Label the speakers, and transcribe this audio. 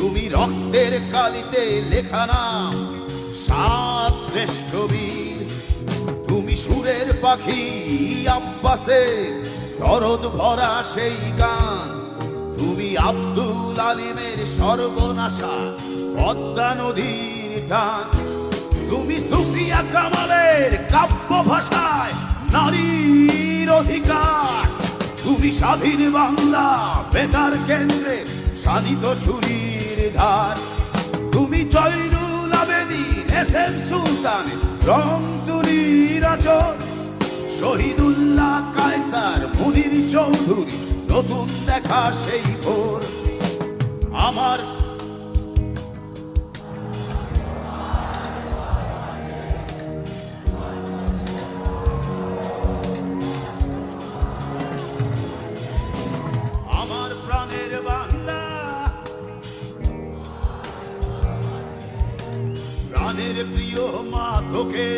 Speaker 1: তুমি রক্তের কালিতে লেখা নাম, সাত শ্রেষ্ঠ বীর। তুমি সুরের পাখি আব্বাসের দরদ ভরা সেই গান। তুমি আব্দুল আলিমের সর্বনাশা পদ্মা নদীর টান। তুমি সুফিয়া কামালের কাব্য ভাষায় নারীর অধিকার। তুমি স্বাধীন বাংলা বেতার কেন্দ্রে শানিত ছুরির ধার। তুমি জয়নুল আবেদিন এসএম সুলতান রং তুলির আচর। শহীদুল্লাহ কায়সার মুনির চৌধুরী নতুন দেখা সেই ভোর। আমার প্রাণের বাংলা, প্রাণের প্রিয় মা তোকে